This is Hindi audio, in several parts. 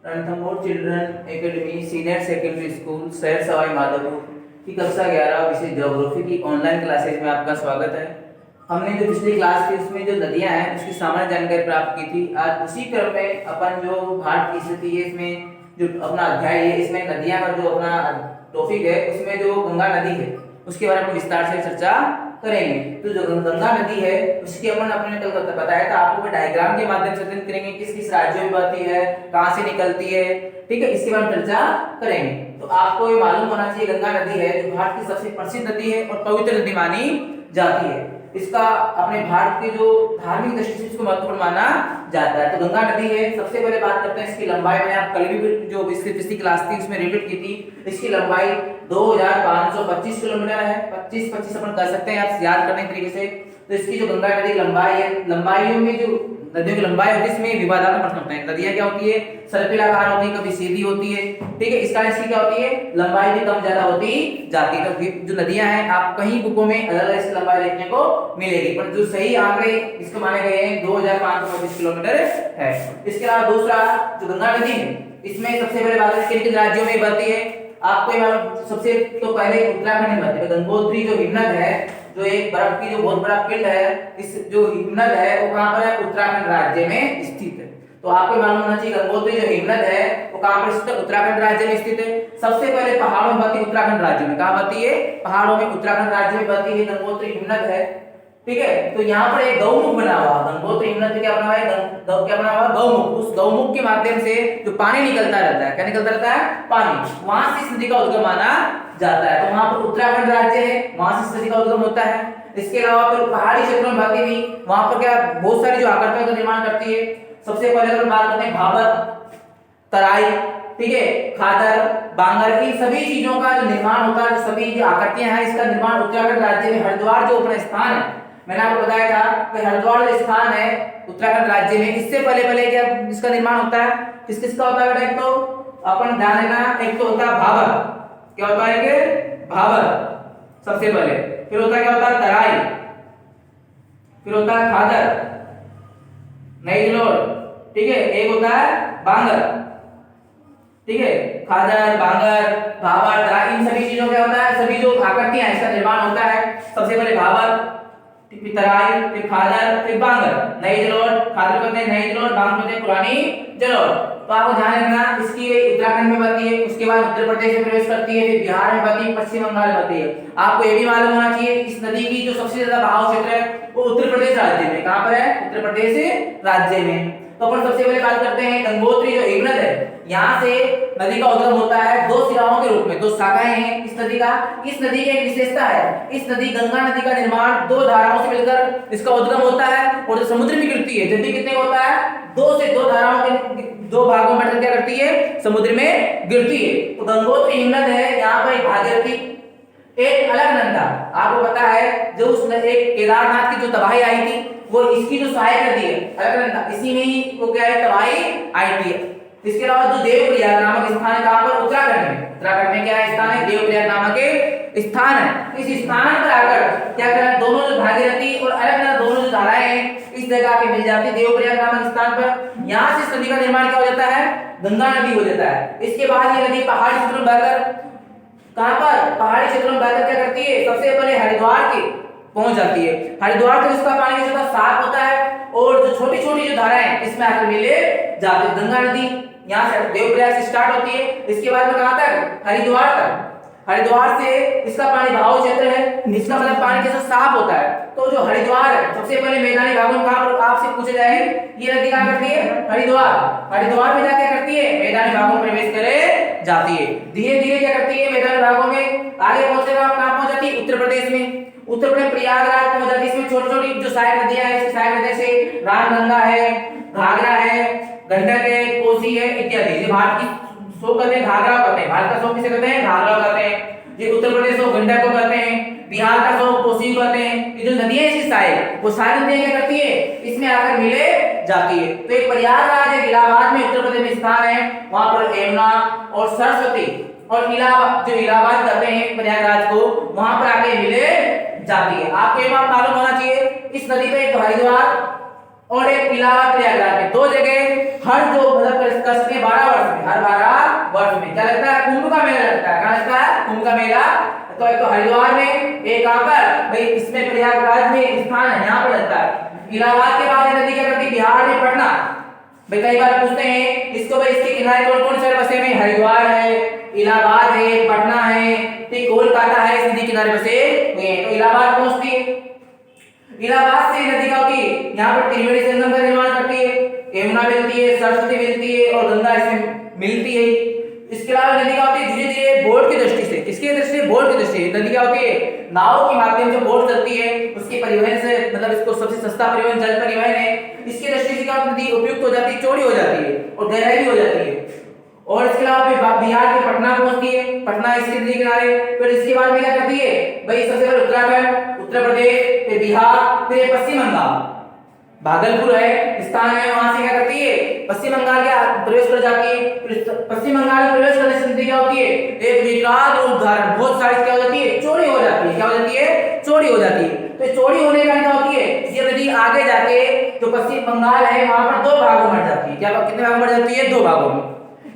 Ranthambore children academy senior secondary school शहर सवाई माधोपुर की कक्षा 11 विषय ज्योग्राफी की ऑनलाइन क्लासेज में आपका स्वागत है। हमने जो पिछली क्लास थी उसमें जो नदियां हैं उसकी सामान्य जानकारी प्राप्त की थी। आज उसी क्रम में अपन जो भारत की स्थिति है इसमें जो अपना अध्याय है इसमें नदियां का जो अपना टॉपिक है उसमें जो गंगा नदी है उसके बारे में विस्तार से चर्चा करेंगे। तो जो गंगा नदी है उसकी अपन अपने कल बताया था आपको डायग्राम के माध्यम से अध्ययन करेंगे किस किस राज्यों में बहती है, कहां से निकलती है, ठीक है, इसके बारे में चर्चा करेंगे। तो आपको ये मालूम होना चाहिए गंगा नदी है जो भारत की सबसे प्रसिद्ध नदी है और पवित्र नदी मानी जाती है। इसका अपने भारत के जो धार्मिक दृष्टि से इसको महत्वपूर्ण माना जाता है। तो गंगा नदी है, सबसे पहले बात करते हैं इसकी लंबाई। मैंने आप कल भी जो इसकी पिछली क्लास थी उसमें रिपीट की थी। इसकी लंबाई 2525 किलोमीटर है। 25 अपन कर सकते हैं आप याद करने तरीके से। तो इसकी जो गंगा नदी लंबाई है, लंबाइयों में जो नदियों की लंबाई होती है इसमें विवादात्मक प्रश्न होते हैं। नदियां क्या होती है, सर्पिलाकार होती है, कभी सीधी होती है, ठीक है। इसका इसकी क्या होती है, लंबाई भी कम ज्यादा होती जाती है। तो जो नदियां हैं आप कहीं बुकों में अलग अलग इसकी लंबाई देखने को मिलेगी, पर जो सही आंकड़े इसको माने गए हैं 2525 किलोमीटर है। इसके अलावा दूसरा जो गंगा नदी है इसमें सबसे पहले बात है किन किन राज्यों में बहती है। आपको मालूम सबसे तो पहले उत्तराखंड में बहती है। गंगोत्री जो हिमनद है, जो एक बर्फ की जो बहुत बड़ा पिंड है, इस जो हिमनद है वो कहां पर है, उत्तराखंड राज्य में स्थित है। तो आपको मालूम होना चाहिए गंगोत्री जो हिमनद है वो कहां पर स्थित है, उत्तराखंड राज्य में स्थित है। सबसे पहले पहाड़ों में बहती है, उत्तराखंड राज्य में। कहां बहती है, पहाड़ों में उत्तराखंड राज्य में बहती है गंगोत्री हिमनद है, ठीक है। तो यहाँ पर एक गौमुख बना हुआ, गंगोत्री हिमनद क्या बना हुआ है, क्या बना हुआ, गौमुख। उस गौमुख के माध्यम से जो पानी निकलता रहता है, क्या निकलता रहता है, पानी, वहां से इस नदी का उद्गम माना जाता है। तो वहां पर उत्तराखंड राज्य है, वहां से इस नदी का उद्गम होता है। इसके अलावा फिर पहाड़ी क्षेत्रों में बहती हुई वहां पर क्या बहुत सारी जो आकृतियों का निर्माण करती है। सबसे पहले अगर बात करते हैं भाबर, तराई, ठीक है, खादर, बांगर, इन सभी चीजों का जो निर्माण होता है, सभी जो आकृतियां हैं इसका निर्माण उत्तराखंड राज्य में हरिद्वार जो अपना स्थान है, मैंने आपको बताया था कि हरिद्वार जो स्थान है उत्तराखंड राज्य में, इससे पहले पहले क्या इसका निर्माण होता है, किस किस का होता है बेटा, एक तो अपन ध्यान देना, एक तो होता है भाबर, क्या होता है कि भाबर सबसे पहले, फिर होता है क्या होता है तराई, फिर होता है खादर, नईजलोर, ठीक है, एक होता है बांगर, ठीक है, खादर, बांगर, भाबर, तराई, इन सभी चीजों क्या होता है, सभी जो आकृतियां हैं इसका निर्माण होता है। सबसे पहले भाबर, फिर तराई, फिर खादर, फिर बांगर, नई जलोढ़, खादर कहते हैं नई जलोढ़, बांगर कहते हैं पुरानी जलोढ़। तो आपको ध्यान रखना इसकी उत्तराखंड में बहती है, उसके बाद उत्तर प्रदेश में प्रवेश करती है, फिर बिहार में बहती है, पश्चिम बंगाल में बहती है। आपको ये भी मालूम होना चाहिए इस नदी की जो सबसे ज्यादा बहाव क्षेत्र है वो उत्तर प्रदेश राज्य में, कहां पर है, उत्तर प्रदेश राज्य में। तो अपन सबसे पहले बात करते हैं गंगोत्री जो हिमनद है, यहाँ से नदी का उद्गम होता है दो सिराओं के रूप में, दो शाखाएं हैं इस नदी का। इस नदी की एक विशेषता है, इस नदी गंगा नदी का निर्माण दो धाराओं से मिलकर इसका उद्गम होता है और जो समुद्र में गिरती है जब भी कितने होता है, दो से दो धाराओं के दो भागों में क्या करती है, समुद्र में गिरती है। तो गंगोत्री हिमनद है, यहाँ पर एक भागीरथी, एक अलकनंदा, आपको पता है जो उस एक केदारनाथ की जो तबाही आई थी वो इसकी जो सहायक नदी है अलकनंदा, इसी में ही वो क्या है तबाही आई थी। इसके अलावा जो देवप्रयाग नामक स्थान है कहां पर, उत्तराखंड में। उत्तराखंड में क्या है स्थान है, देवप्रयाग नामक के स्थान है। इस स्थान पर आकर क्या करा, दोनों जो भागीरथी और अलकनंदा दोनों जो धाराएं हैं इस जगह पे मिल जाती है देवप्रयाग नामक स्थान पर। यहां से इस नदी का निर्माण क्या हो जाता है, गंगा नदी हो जाता है। इसके बाद ये नदी पहाड़ी क्षेत्रों में बहकर कहां पर, पहाड़ी क्षेत्रों में बहकर क्या करती है, सबसे पहले हरिद्वार के पहुंच जाती है। हरिद्वार से इसका पानी जो साफ होता है और जो छोटी छोटी जो धाराएं हैं इसमें आकर मिले जाती है। गंगा नदी यहाँ से देवप्रयाग से स्टार्ट होती है, इसके बाद में कहां तक, हरिद्वार तक। हरिद्वार से इसका पानी बहाव क्षेत्र है, इसका मतलब पानी जैसा साफ होता है। तो जो हरिद्वार है सबसे पहले मैदानी भागों में कहां पर आपसे पूछे जाए, ये नदी कहां करती है, हरिद्वार। हरिद्वार में जाके करती है, मैदानी भागों में प्रवेश करे जाती है। धीरे धीरे क्या करती है, मैदानी भागों में आगे पहुंचने का कहां पहुंच जाती है, उत्तर प्रदेश में। उत्तर प्रदेश प्रयागराज पहुंच जाती है। इसमें छोटी छोटी जो सहायक नदियां हैं, इसकी सहायक नदियां से रामगंगा है, घाघरा है, गंडक है, कोसी है इत्यादि। ये भारत की सो कहते हैं, घाघरा कहते हैं, भारत का सो किसे कहते हैं, घाघरा कहते हैं। ये उत्तर प्रदेश को गंडक को कहते हैं, बिहार का सो कोसी को कहते हैं। ये जो नदियां इसकी सहायक, वो सारी नदियां क्या करती है, इसमें आकर मिले जाती है। तो एक प्रयागराज है इलाहाबाद में, उत्तर प्रदेश में स्थान है, वहां पर यमुना और सरस्वती और इलाहाबाद जो इलाहाबाद कहते हैं प्रयागराज को, वहां पर आके मिले जाती है। आपको ये बात मालूम होना चाहिए इस नदी पे एक हरिद्वार और एक इलाहाबाद प्रयागराज में, दो जगह हर जो मतलब कस के 12 वर्ष में, हर 12 वर्ष में क्या लगता है, कुंभ का मेला लगता है। कहाँ लगता है, कुंभ का मेला। तो एक तो हरिद्वार में, एक कहां पर भाई, इसमें प्रयागराज में स्थान है, यहाँ पर लगता है। इलाहाबाद के बाद नदी क्या करती है, बिहार में पटना। भाई कई बार पूछते हैं इसको, भाई इसके किनारे कौन कौन से बसे में, हरिद्वार है, इलाहाबाद है, पटना है, ठीक, कोलकाता है, इस नदी किनारे बसे हुए हैं। तो इलाहाबाद पहुंचती है, इलाहाबाद से नदी का होती है, यहाँ पर त्रिवेणी संगम का निर्माण करती है, यमुना मिलती है, सरस्वती मिलती है और गंगा इसमें मिलती है। इसके अलावा नदी क्या होती है, धीरे धीरे बोट की दृष्टि से, किसकी दृष्टि से, बोट की दृष्टि से नदी क्या होती है, नाव के माध्यम से बोट चलती है, उसके परिवहन से मतलब इसको सबसे सस्ता परिवहन जल परिवहन है। इसकी दृष्टि से क्या नदी उपयुक्त हो जाती है, चौड़ी हो जाती है और गहराई भी हो जाती है। और इसके अलावा बिहार के पटना पहुंचती है, पटना इसके नदी किनारे। फिर इसके बाद में क्या करती है भाई, सबसे पहले उत्तराखंड, उत्तर प्रदेश, फिर बिहार, फिर पश्चिम बंगाल, भागलपुर है स्थान है, वहां से क्या करती है, पश्चिम बंगाल के प्रवेश कर जाती है। पश्चिम बंगाल में प्रवेश करने से नदी क्या होती है, एक विकराल रूप धारण, बहुत सारी क्या हो जाती है, चौड़ी हो जाती है। क्या हो जाती है, चौड़ी हो जाती है। तो चौड़ी होने का क्या होती है, ये नदी आगे जाके जो पश्चिम बंगाल है वहां पर दो भागों में बढ़ जाती है। क्या कितने भागों में बढ़ जाती है, दो भागों में।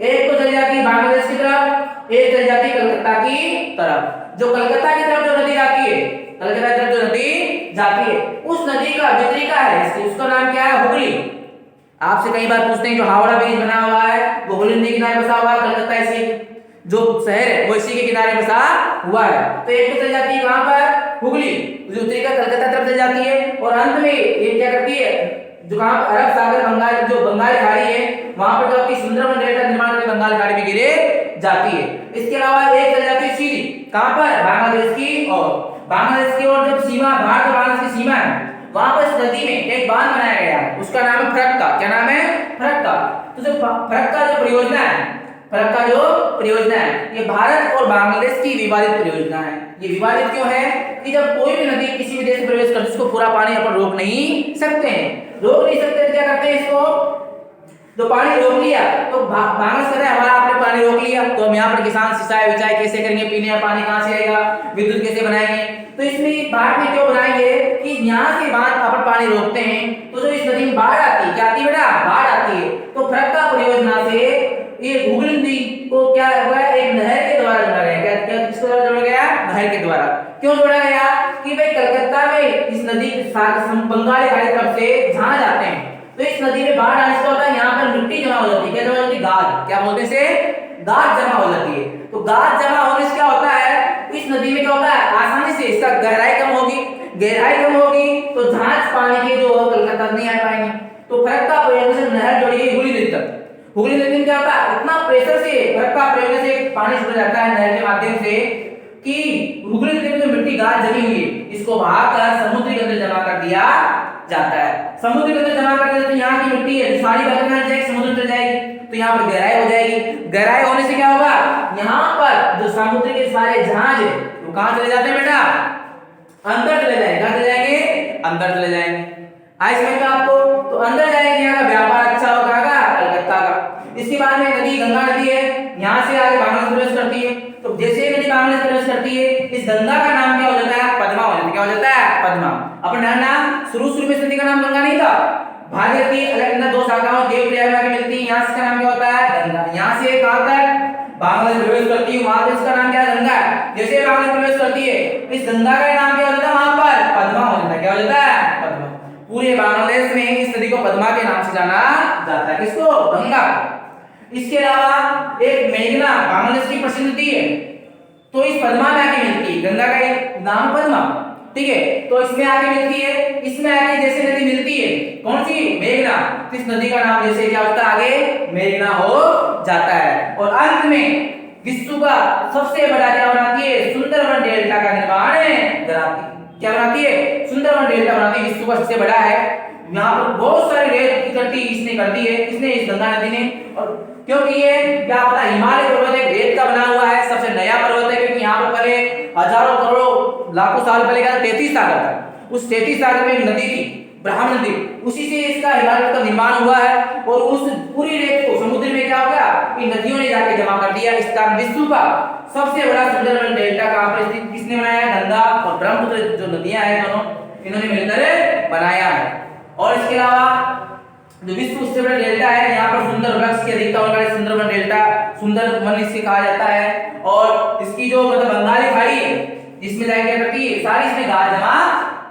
एक तो चली जाती है बांग्लादेश की तरफ, एक चली जाती है कलकत्ता की तरफ। जो कलकत्ता की तरफ जो नदी जाती है, कलकत्ता की तरफ जो नदी जाती है, उस नदी का वितरिका है इसकी, उसका नाम क्या है, हुगली। आपसे कई बार पूछते हैं जो हावड़ा ब्रिज बना हुआ है वो हुगली नदी के किनारे बसा हुआ है, कलकत्ता इसी जो शहर है वो इसी के किनारे बसा हुआ है। तो एक तो चली जाती है कहां पर, हुगली, जो वितरिका कलकत्ता तरफ चली जाती है। और अंत में ये क्या करती है, जो कहां अरब सागर, बंगाल, जो बंगाल खाड़ी है वहां पर जो आपकी सुंदरबन डेल्टा निर्माण करके बंगाल खाड़ी में गिरे जाती है। इसके अलावा एक चल जाती है सीधी, कहां पर, बांग्लादेश की ओर। बांग्लादेश की ओर जब सीमा, भारत और बांग्लादेश की सीमा है, वहां पर इस नदी में एक बांध बनाया गया है, उसका नाम है फरक्का। क्या नाम है, फरक्का। तो जो फरक्का जो परियोजना है, फरक्का जो परियोजना है, ये भारत और बांग्लादेश की विवादित परियोजना है। ये विवादित क्यों है कि जब कोई भी नदी किसी भी देश में प्रवेश करती है उसको पूरा पानी अपन रोक नहीं सकते हैं। रोक नहीं सकते तो क्या करते हैं, इसको तो पानी रोक लिया तो बांग्लादेश कर रहा है हमारा, आपने पानी रोक लिया तो हम यहाँ पर किसान सिंचाई विचाई कैसे करेंगे, पीने का पानी कहाँ से आएगा, विद्युत कैसे बनाएंगे। तो इसमें भारत में क्यों बनाएंगे कि यहाँ से बांध अपन पानी रोकते हैं तो जो इस नदी में बाढ़ आती है, क्या आती है बेटा, बाढ़ आती है। तो फरक्का परियोजना से ये हुगली नदी को क्या हुआ, एक नहर के द्वारा जोड़ा गया। क्या किसके द्वारा जोड़ा गया, नहर के द्वारा। क्यों जोड़ा गया कि भाई कलकत्ता में इस नदी बंगाल खाड़ी तरफ से जहां जाते हैं तो इस नदी में बाढ़ आने से होता है, यहाँ पर मिट्टी जमा हो जाती है। क्या जमा हो जाती है, गाद, क्या बोलते हैं इसे, गाद जमा हो जाती है। तो गाद जमा होने से क्या होता है, इस नदी में क्या होता है, आसानी से इसका गहराई कम होगी, गहराई कम होगी तो जहाज पानी के जो कलकत्ता नहीं आ पाएंगे। तो फरक्का परियोजना से नहर जोड़ी गई हुगली नदी तक। हुगली नदी में क्या होता है, इतना प्रेशर से फरक्का परियोजना से पानी छोड़ा जाता है नहर के माध्यम से कि हुगली नदी में जो मिट्टी गाद जमी हुई है इसको बहाकर समुद्र के अंदर जमा कर दिया जाता है। समुद्र के अंदर जमा कर दिया तो यहाँ की मिट्टी है सारी बह जाएगी, समुद्र चल जाएगी, तो यहाँ पर गहराई हो जाएगी। गहराई होने से क्या होगा, यहाँ पर जो समुद्र के सारे जहाज है वो कहाँ चले जाते हैं बेटा, अंदर चले जाएंगे। कहाँ चले जाएंगे, अंदर चले जाएंगे। आई समझ में आपको, तो अंदर जाएंगे, यहाँ का व्यापार अच्छा होगा, कलकत्ता का। इसके बाद में नदी गंगा नदी है, यहाँ से आगे बांग्लादेश प्रवेश करती है। तो जैसे नदी बांग्लादेश प्रवेश करती है इस गंगा का नाम क्या हो जाता है, पद्मा हो जाता है। क्या हो जाता है, पद्मा। अपन नाम शुरू में इस नदी का नाम गंगा नहीं था, भागीरथी अलग दो शाखाओं देवप्रयाग में मिलती है, यहाँ से का नाम क्या होता है, गंगा। यहाँ से कहां तक, बांग्लादेश प्रवेश करती है, वहां से इसका नाम क्या है, गंगा। जैसे बांग्लादेश प्रवेश करती है इस गंगा का नाम क्या हो जाता है, वहां पर पद्मा हो जाता है। क्या हो जाता है, पद्मा। पूरे बांग्लादेश में इस नदी को पद्मा के नाम से जाना जाता है, किसको, गंगा। इसके अलावा एक मेघना बांग्लादेश की प्रसिद्ध नदी है, तो इस पद्मा में आके मिलती है, गंगा का एक नाम पद्मा, ठीक है। तो इसमें आके मिलती है, इसमें आके जैसे नदी मिलती है कौन सी, मेघना, तो इस नदी का नाम जैसे क्या होता है, आगे मेघना हो जाता है। और अंत में विश्व का सबसे बड़ा क्या बनाती है, सुंदरबन डेल्टा का निर्माण कराती है। क्या बनाती है, सुंदरबन डेल्टा बनाती है, विश्व का सबसे बड़ा है। यहाँ पर बहुत सारी रेत इकट्ठी इसने कर दी है, किसने, इस गंगा नदी ने। और क्योंकि ये क्या पता, हिमालय पर्वत एक रेत का बना हुआ है, सबसे नया पर्वत है, क्योंकि यहाँ पर पहले हजारों करोड़ों लाखों साल पहले क्या 33 सागर था, उस 33 सागर में एक नदी थी, ब्रह्म नदी, उसी से इसका हिमालय का निर्माण हुआ है। और उस पूरी रेत को समुद्र में क्या हो गया, इन नदियों ने जाके जमा कर दिया। इस कारण विश्व का सबसे बड़ा सुंदरबन डेल्टा कहां पर स्थित, किसने बनाया, गंगा और ब्रह्मपुत्र जो नदियां हैं दोनों, इन्होंने मिलकर बनाया है। और इसके अलावा जो विश्व उससे बड़ा डेल्टा है, यहाँ पर सुंदर वृक्ष की अधिकता होने का सुंदरबन डेल्टा, सुंदरबन इससे कहा जाता है। और इसकी जो मतलब बंगाली खाड़ी है जिसमें जाके क्या करती है, सारी इसमें घास जमा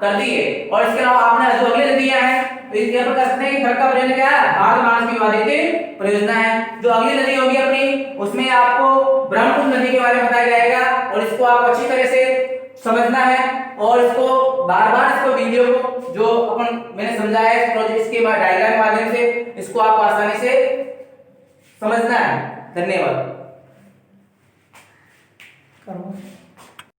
करती है। और इसके अलावा आपने जो अगले नदियां हैं तो इस यहाँ पर कह सकते हैं कि खड़का परियोजना क्या है, भारत महासागर विवादित परियोजना है। जो अगली नदी होगी अपनी उसमें आपको ब्रह्मपुत्र नदी के बारे में बताया जाएगा और इसको आप अच्छी तरह से समझना है और इसको बार-बार इसको वीडियो को जो अपन मैंने समझाया है प्रोजेक्ट के डायग्राम के माध्यम से इसको आप आसानी से समझना है। धन्यवाद।